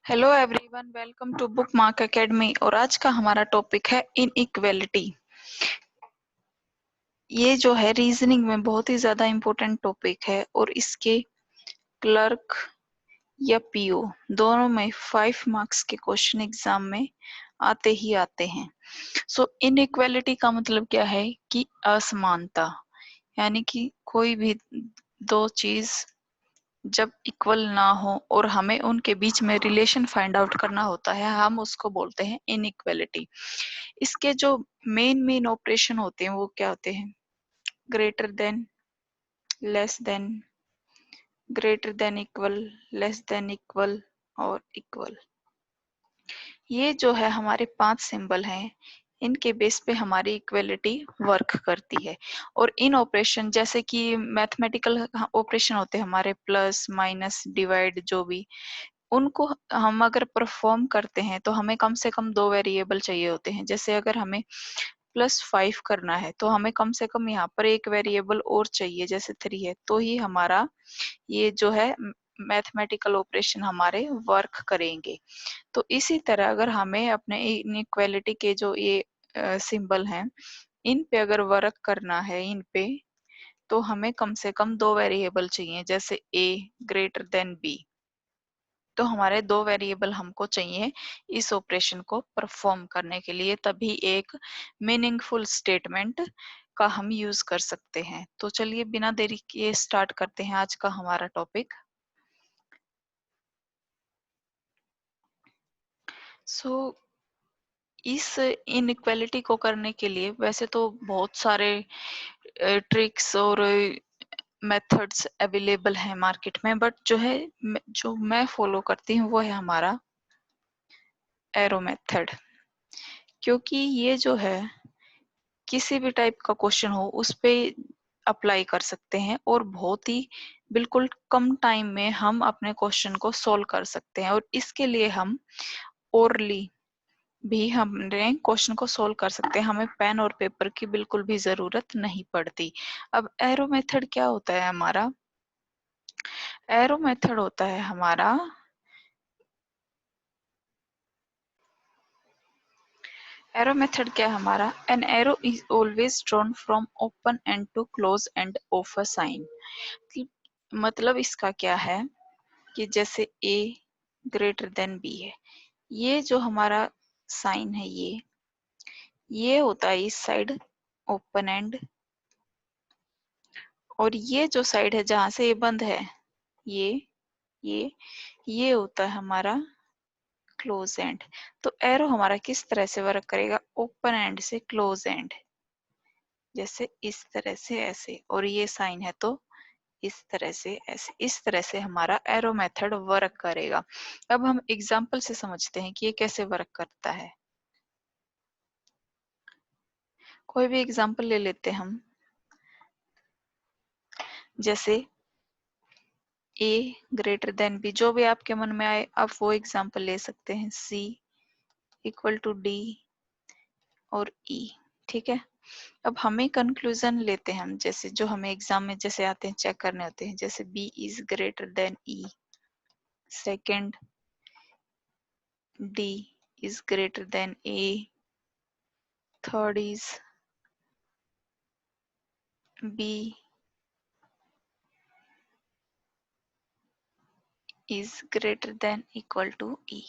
Hello everyone, welcome to Book Mark Academy. और आज का हमारा टॉपिक है इनइक्वालिटी। ये जो है रीजनिंग में बहुत ही ज्यादा इम्पोर्टेंट टॉपिक है और इसके क्लर्क या पीओ दोनों में 5 मार्क्स के क्वेश्चन एग्जाम में आते ही आते हैं। सो इनइक्वालिटी का मतलब क्या है कि असमानता, यानी कि कोई भी दो चीज जब इक्वल ना हो और हमें उनके बीच में रिलेशन फाइंड आउट करना होता है, हम उसको बोलते हैं इनइक्वालिटी। इसके जो मेन ऑपरेशन होते हैं वो क्या होते हैं? Greater than, less than, greater than equal, less than equal और इक्वल। ये जो है हमारे 5 सिंबल हैं, इनके बेस पे हमारी इक्वलिटी वर्क करती है। और इन ऑपरेशन जैसे कि मैथमेटिकल ऑपरेशन होते हैं हमारे, प्लस माइनस डिवाइड, जो भी, उनको हम अगर परफॉर्म करते हैं तो हमें कम से कम 2 वेरिएबल चाहिए होते हैं। जैसे अगर हमें +5 करना है तो हमें कम से कम यहाँ पर एक वेरिएबल और चाहिए, जैसे 3 है, तो ही हमारा ये जो है मैथमेटिकल ऑपरेशन हमारे वर्क करेंगे। तो इसी तरह अगर हमें अपने इनइक्वालिटी के जो ये सिंबल हैं, इन पे अगर वर्क करना है इन पे, तो हमें कम से कम 2 वेरिएबल चाहिए। जैसे a ग्रेटर देन b, तो हमारे 2 वेरिएबल हमको चाहिए इस ऑपरेशन को परफॉर्म करने के लिए, तभी एक मीनिंगफुल स्टेटमेंट का हम यूज कर सकते हैं। तो चलिए बिना देरी किए स्टार्ट करते हैं आज का हमारा टॉपिक। सो इस इनइक्वालिटी को करने के लिए वैसे तो बहुत सारे ट्रिक्स और मेथड्स अवेलेबल हैं मार्केट में, बट जो मैं फॉलो करती हूँ वो है हमारा एरो मेथड। क्योंकि ये जो है किसी भी टाइप का क्वेश्चन हो उस पे अप्लाई कर सकते हैं और बहुत ही बिल्कुल कम टाइम में हम अपने क्वेश्चन को सॉल्व कर सकते हैं। और इसके लिए हम ओरली भी हमने क्वेश्चन को सोल्व कर सकते हैं, हमें पेन और पेपर की बिल्कुल भी जरूरत नहीं पड़ती। अब एरो मेथड क्या होता है हमारा? एरो मेथड होता है हमारा, एरो मेथड क्या है हमारा? An arrow is always drawn from open end to close end of a sign. मतलब इसका क्या है कि जैसे a ग्रेटर देन b है, ये जो हमारा साइन है ये होता है इस साइड ओपन एंड, और ये जो साइड है जहां से ये बंद है, ये ये ये होता है हमारा क्लोज एंड। तो एरो हमारा किस तरह से वर्क करेगा? ओपन एंड से क्लोज एंड, जैसे इस तरह से ऐसे, और ये साइन है तो इस तरह से ऐसे। इस तरह से हमारा एरो मेथड वर्क करेगा। अब हम एग्जांपल से समझते हैं कि ये कैसे वर्क करता है। कोई भी एग्जांपल ले लेते हैं हम, जैसे a ग्रेटर देन b, जो भी आपके मन में आए आप वो एग्जांपल ले सकते हैं। c इक्वल टू d और e, ठीक है। अब हमें कंक्लूजन लेते हैं हम, जैसे जो हमें एग्जाम में जैसे आते हैं चेक करने होते हैं, जैसे b is greater than e, second d is greater than a, third is b is greater than equal to e,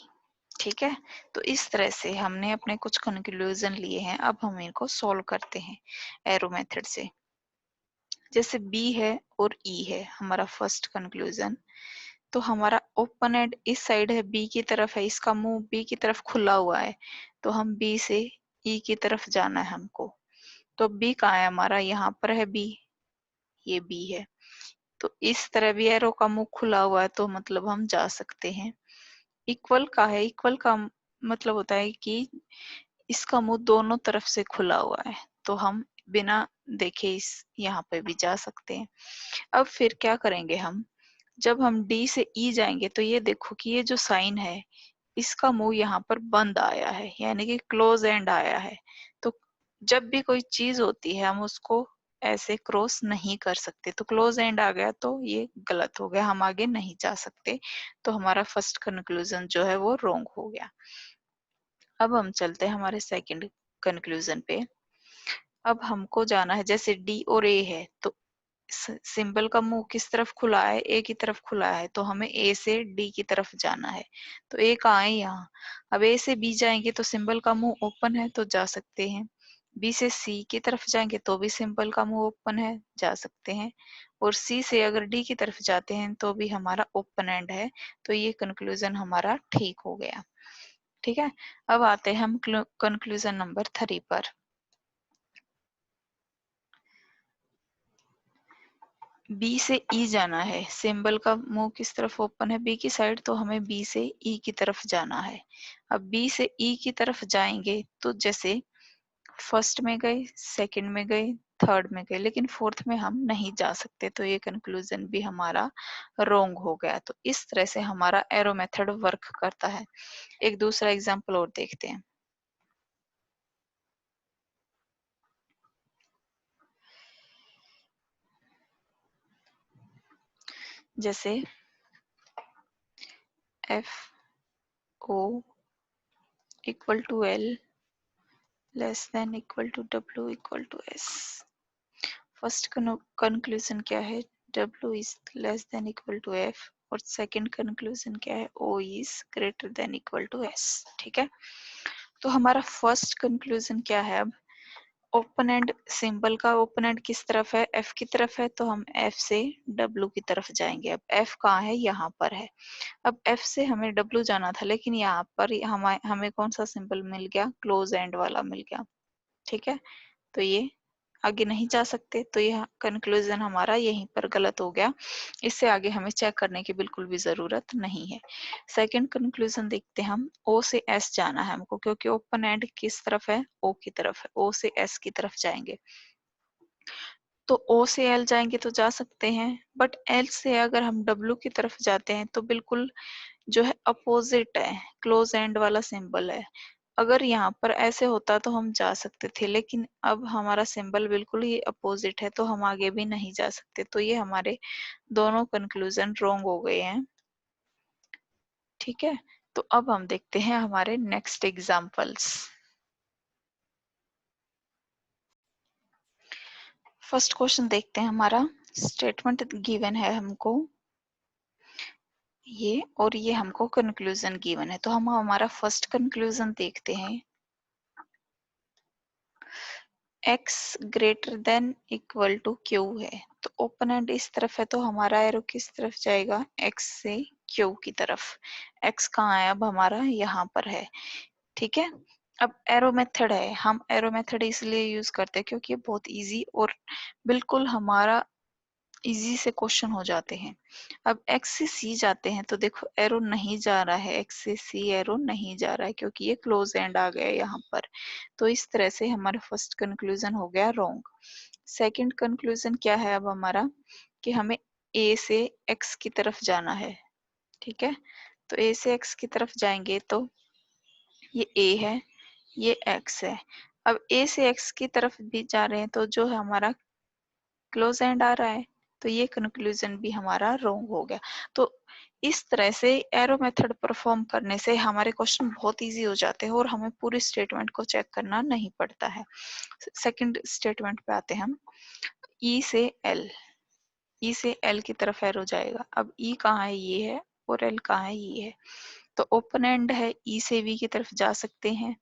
ठीक है। तो इस तरह से हमने अपने कुछ कंक्लूजन लिए हैं, अब हम इनको सॉल्व करते हैं एरो मेथड से। जैसे b है और e है हमारा फर्स्ट कंक्लूजन, तो हमारा ओपन एंड इस साइड है, b की तरफ है, इसका मुंह b की तरफ खुला हुआ है, तो हम b से e की तरफ जाना है हमको। तो b कहाँ है हमारा? यहाँ पर है b, ये b है। तो इस तरह भी एरो का मुंह खुला हुआ है, तो मतलब हम जा सकते हैं। इक्वल का है, इक्वल का मतलब होता है कि इसका मुंह दोनों तरफ से खुला हुआ है, तो हम बिना देखे इस यहाँ पे भी जा सकते हैं। अब फिर क्या करेंगे हम? जब हम D से E जाएंगे तो ये देखो कि ये जो साइन है इसका मुंह यहाँ पर बंद आया है, यानी कि क्लोज एंड आया है। तो जब भी कोई चीज होती है हम उसको ऐसे क्रॉस नहीं कर सकते। तो क्लोज एंड आ गया तो ये गलत हो गया, हम आगे नहीं जा सकते। तो हमारा फर्स्ट कंक्लूजन जो है वो रॉन्ग हो गया। अब हम चलते हैं हमारे सेकंड कंक्लूजन पे। अब हमको जाना है, जैसे डी और ए है तो सिंबल का मुंह किस तरफ खुला है, ए की तरफ खुला है, तो हमें ए से डी की तरफ जाना है। तो ए कहाँ है, यहाँ। अब ए से बी जाएंगे तो सिंबल का मुंह ओपन है तो जा सकते हैं। बी से सी की तरफ जाएंगे तो भी सिंबल का मुंह ओपन है, जा सकते हैं। और सी से अगर डी की तरफ जाते हैं तो भी हमारा ओपन एंड है। तो ये कंक्लूजन हमारा ठीक हो गया। ठीक है, अब आते हैं हम कंक्लूजन नंबर 3 पर। बी से ई जाना है, सिंबल का मुंह किस तरफ ओपन है, बी की साइड, तो हमें बी से ई की तरफ जाना है। अब बी से ई की तरफ जाएंगे तो जैसे फर्स्ट में गए, सेकंड में गए, थर्ड में गए, लेकिन फोर्थ में हम नहीं जा सकते। तो ये कंक्लूजन भी हमारा रॉन्ग हो गया। तो इस तरह से हमारा एरो मेथड वर्क करता है। एक दूसरा एग्जांपल और देखते हैं। जैसे F O equal to L less than equal to W equal to S. First conclusion क्या है, W is less than equal to F। और सेकंड कंक्लूजन क्या है, O is greater than equal to S। ठीक है, तो हमारा first conclusion क्या है, अब ओपन एंड, सिंबल का ओपन एंड किस तरफ है, F की तरफ है, तो हम F से W की तरफ जाएंगे। अब F कहाँ है, यहाँ पर है। अब F से हमें W जाना था, लेकिन यहाँ पर हमें कौन सा सिंबल मिल गया, क्लोज एंड वाला मिल गया। ठीक है, तो ये आगे नहीं जा सकते। तो यह कंक्लूजन हमारा यहीं पर गलत हो गया। इससे आगे हमें चेक करने की बिल्कुल भी जरूरत नहीं है। सेकंड कंक्लूजन देखते हैं हम। ओ से एस जाना है हमको, क्योंकि ओपन एंड किस तरफ है, ओ की तरफ है। ओ से एस की तरफ जाएंगे तो ओ से एल जाएंगे तो जा सकते हैं, बट एल से अगर हम डब्ल्यू की तरफ जाते हैं तो बिल्कुल जो है अपोजिट है, क्लोज एंड वाला सिंबल है। अगर यहाँ पर ऐसे होता तो हम जा सकते थे, लेकिन अब हमारा सिंबल बिल्कुल ही अपोजिट है तो हम आगे भी नहीं जा सकते। तो ये हमारे दोनों कंक्लूजन रॉन्ग हो गए हैं। ठीक है, तो अब हम देखते हैं हमारे नेक्स्ट एग्जाम्पल्स। फर्स्ट क्वेश्चन देखते हैं हमारा। स्टेटमेंट गिवन है हमको ये, और ये हमको कंक्लूजन गिवन है। तो हम हमारा फर्स्ट कंक्लूजन देखते हैं। x greater than equal to Q है, तो ओपन एंड इस तरफ है तो हमारा एरो किस तरफ जाएगा, x से q की तरफ। x कहाँ है, अब हमारा यहाँ पर है। ठीक है, अब एरो मेथड है, हम एरो मेथड इसलिए यूज करते हैं क्योंकि ये बहुत इजी और बिल्कुल हमारा इजी से क्वेश्चन हो जाते हैं। अब x से c जाते हैं तो देखो एरो नहीं जा रहा है, x से c एरो नहीं जा रहा है क्योंकि ये क्लोज एंड आ गया यहाँ पर। तो इस तरह से हमारा फर्स्ट कंक्लूजन हो गया रॉन्ग। सेकंड कंक्लूजन क्या है अब हमारा, कि हमें a से x की तरफ जाना है। ठीक है, तो a से x की तरफ जाएंगे तो ये a है, ये x है। अब a से x की तरफ भी जा रहे हैं तो जो हमारा क्लोज एंड आ रहा है, तो ये कंक्लूजन भी हमारा रॉन्ग हो गया। तो इस तरह से एरो मेथड परफॉर्म करने से हमारे क्वेश्चन बहुत इजी हो जाते हैं और हमें पूरी स्टेटमेंट को चेक करना नहीं पड़ता है। सेकंड स्टेटमेंट पे आते हैं हम। ई से एल, ई से एल की तरफ एरो जाएगा। अब ई कहाँ है, ये है, और एल कहाँ है, ये है। तो ओपन एंड है, ई से वी की तरफ जा सकते हैं,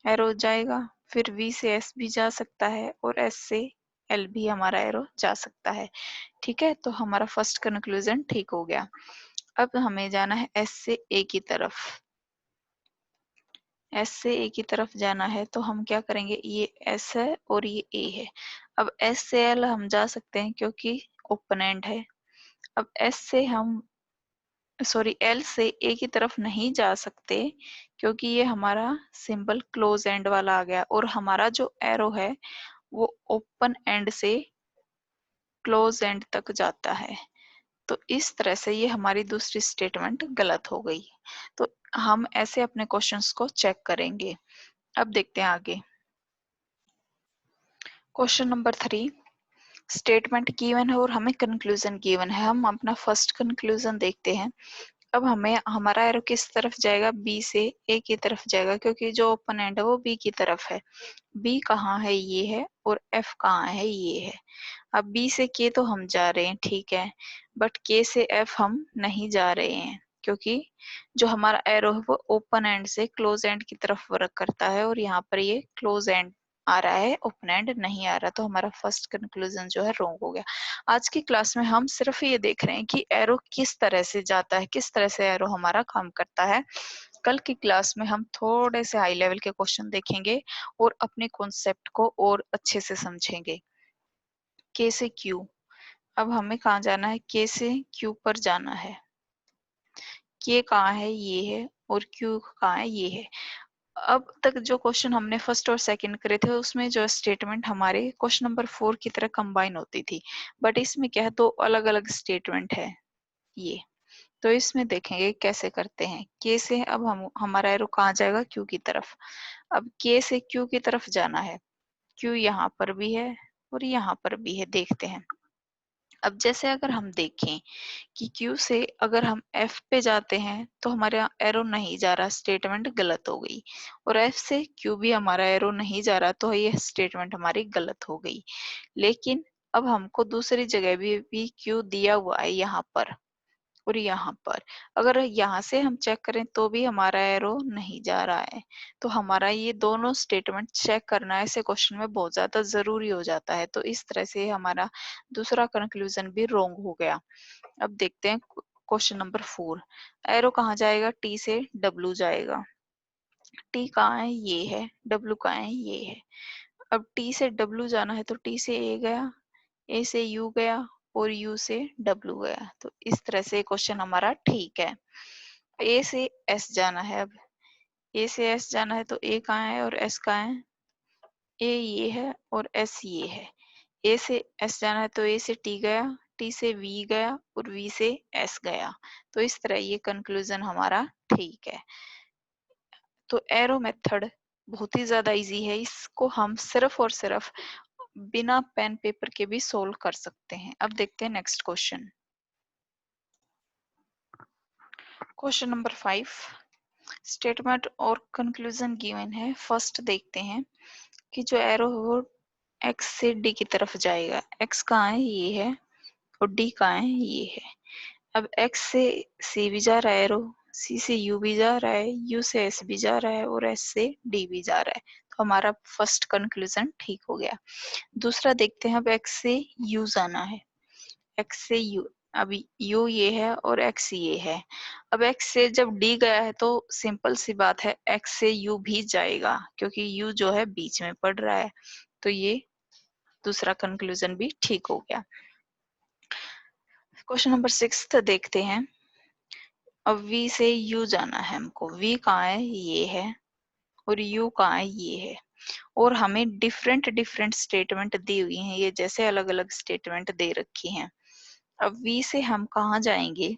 एरो जाएगा। फिर वी से एस भी जा सकता है और एस से एल भी हमारा एरो जा सकता है। ठीक है, तो हमारा फर्स्ट कंक्लूजन ठीक हो गया। अब हमें जाना है एस से ए की तरफ। एस से ए की तरफ जाना है तो हम क्या करेंगे, ये एस है और ये ए है। अब एस से एल हम जा सकते हैं क्योंकि ओपन एंड है। अब एस से हम सॉरी एल से ए की तरफ नहीं जा सकते क्योंकि ये हमारा सिंबल क्लोज एंड वाला आ गया और हमारा जो एरो है वो ओपन एंड से क्लोज एंड तक जाता है। तो इस तरह से ये हमारी दूसरी स्टेटमेंट गलत हो गई। तो हम ऐसे अपने क्वेश्चंस को चेक करेंगे। अब देखते हैं आगे। Question number 3। स्टेटमेंट गिवन है और हमें कंक्लूजन गिवन है। हम अपना फर्स्ट कंक्लूजन देखते हैं। अब हमें हमारा एरो किस तरफ जाएगा, बी से ए की तरफ जाएगा, क्योंकि जो ओपन एंड है वो बी की तरफ है। बी कहाँ है, ये है, और एफ कहाँ है, ये है। अब बी से के तो हम जा रहे हैं, ठीक है, बट के से एफ हम नहीं जा रहे हैं, क्योंकि जो हमारा एरो है वो ओपन एंड से क्लोज एंड की तरफ वर्क करता है, और यहाँ पर ये क्लोज एंड आ रहा है, ओपन एंड नहीं आ रहा, तो हमारा फर्स्ट कंक्लूजन जो है रॉन्ग हो गया। आज की क्लास में हम सिर्फ ये देख रहे हैं कि एरो किस तरह से जाता है, किस तरह से एरो हमारा काम करता है। कल की क्लास में हम थोड़े से हाई लेवल के क्वेश्चन देखेंगे और अपने कॉन्सेप्ट को और अच्छे से समझेंगे। के से क्यू, अब हमें कहाँ जाना है, के से क्यू पर जाना है। के कहाँ है, ये है, और क्यू कहाँ है, ये है। अब तक जो क्वेश्चन हमने फर्स्ट और सेकंड करे थे उसमें जो स्टेटमेंट हमारे क्वेश्चन नंबर 4 की तरह कंबाइन होती थी, बट इसमें क्या है, दो अलग अलग स्टेटमेंट है ये। तो इसमें देखेंगे कैसे करते हैं। के से अब हम हमारा एरो कहाँ जाएगा, क्यू की तरफ। अब के से क्यू की तरफ जाना है, क्यू यहाँ पर भी है और यहाँ पर भी है, देखते हैं। अब जैसे अगर हम देखें कि Q से अगर हम F पे जाते हैं तो हमारा एरो नहीं जा रहा, स्टेटमेंट गलत हो गई, और F से Q भी हमारा एरो नहीं जा रहा, तो ये स्टेटमेंट हमारी गलत हो गई। लेकिन अब हमको दूसरी जगह भी Q दिया हुआ है, यहाँ पर और यहाँ पर। अगर यहाँ से हम चेक करें तो भी हमारा एरो नहीं जा रहा है, तो हमारा ये दोनों स्टेटमेंट चेक करना ऐसे क्वेश्चन में बहुत ज्यादा जरूरी हो जाता है। तो इस तरह से हमारा दूसरा कंक्लूजन भी रॉन्ग हो गया। अब देखते हैं क्वेश्चन नंबर 4। एरो कहाँ जाएगा, टी से डब्ल्यू जाएगा। टी कहाँ है, ये है, डब्ल्यू कहाँ है, ये है। अब टी से डब्ल्यू जाना है तो टी से ए गया, ए से यू गया, और यू से डब्ल्यू गया। तो इस तरह से क्वेश्चन हमारा ठीक है। ए से एस जाना है। अब ए से एस जाना है तो ए कहाँ है और एस कहाँ है, ए ये है और एस ये है। ए से एस जाना है तो ए से टी गया, टी से वी गया और वी से एस गया। तो इस तरह ये कंक्लूजन हमारा ठीक है। तो एरो मेथड बहुत ही ज्यादा इजी है, इसको हम सिर्फ और सिर्फ बिना पेन पेपर के भी सोल्व कर सकते हैं। अब देखते हैं next question. Question number 5, statement और कंक्लूजन गिवन है। फर्स्ट देखते हैं कि जो एरो है वो एक्स से डी की तरफ जाएगा। एक्स कहाँ है, ये है, और डी कहाँ है, ये है। अब एक्स से सी भी जा रहा है एरो, सी से यू भी जा रहा है, यू से एस भी जा रहा है, और एस से डी भी जा रहा है। तो हमारा फर्स्ट कंक्लूजन ठीक हो गया। दूसरा देखते हैं, अब एक्स से यू जाना है। एक्स से यू, अभी यू ये है और एक्स ये है। अब एक्स से जब डी गया है तो सिंपल सी बात है, एक्स से यू भी जाएगा, क्योंकि यू जो है बीच में पड़ रहा है। तो ये दूसरा कंक्लूजन भी ठीक हो गया। क्वेश्चन नंबर 6 देखते हैं। अब V से U जाना है हमको। V कहाँ है, ये है, और U कहाँ है, ये है। और हमें डिफरेंट डिफरेंट स्टेटमेंट दी हुई हैं, ये जैसे अलग अलग स्टेटमेंट दे रखी हैं। अब V से हम कहाँ जाएंगे,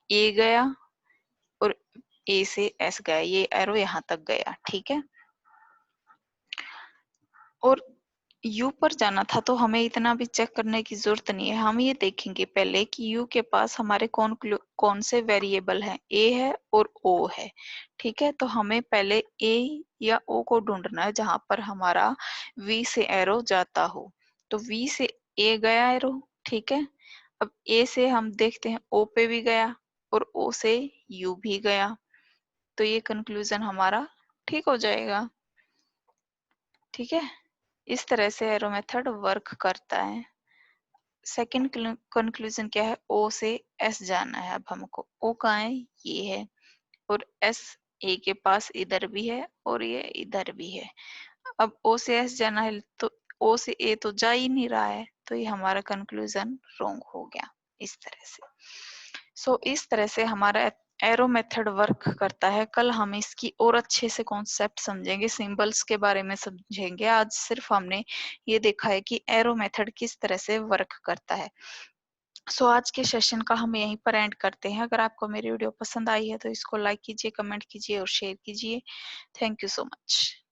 A गया और A से S गया, ये एरो यहाँ तक गया, ठीक है। और यू पर जाना था तो हमें इतना भी चेक करने की जरूरत नहीं है। हम ये देखेंगे पहले कि यू के पास हमारे कौन से वेरिएबल हैं, ए है और ओ है, ठीक है। तो हमें पहले ए या ओ को ढूंढना है जहां पर हमारा वी से एरो जाता हो। तो वी से ए गया एरो, ठीक है। अब ए से हम देखते हैं ओ पे भी गया और ओ से यू भी गया। तो ये कंक्लूजन हमारा ठीक हो जाएगा, ठीक है। इस तरह से एरो मेथड वर्क करता है। सेकंड कंक्लूजन क्या है, ओ से एस जाना है। अब हमको ओ कहाँ है, ये है, और एस ए के पास इधर भी है और ये इधर भी है। अब ओ से एस जाना है तो ओ से ए तो जा ही नहीं रहा है, तो ये हमारा कंक्लूजन रॉन्ग हो गया इस तरह से। इस तरह से हमारा एरो मेथड वर्क करता है। कल हम इसकी और अच्छे से कॉन्सेप्ट समझेंगे, सिंबल्स के बारे में समझेंगे। आज सिर्फ हमने ये देखा है कि एरो मेथड किस तरह से वर्क करता है। आज के सेशन का हम यहीं पर एंड करते हैं। अगर आपको मेरी वीडियो पसंद आई है तो इसको लाइक कीजिए, कमेंट कीजिए और शेयर कीजिए। Thank you so much.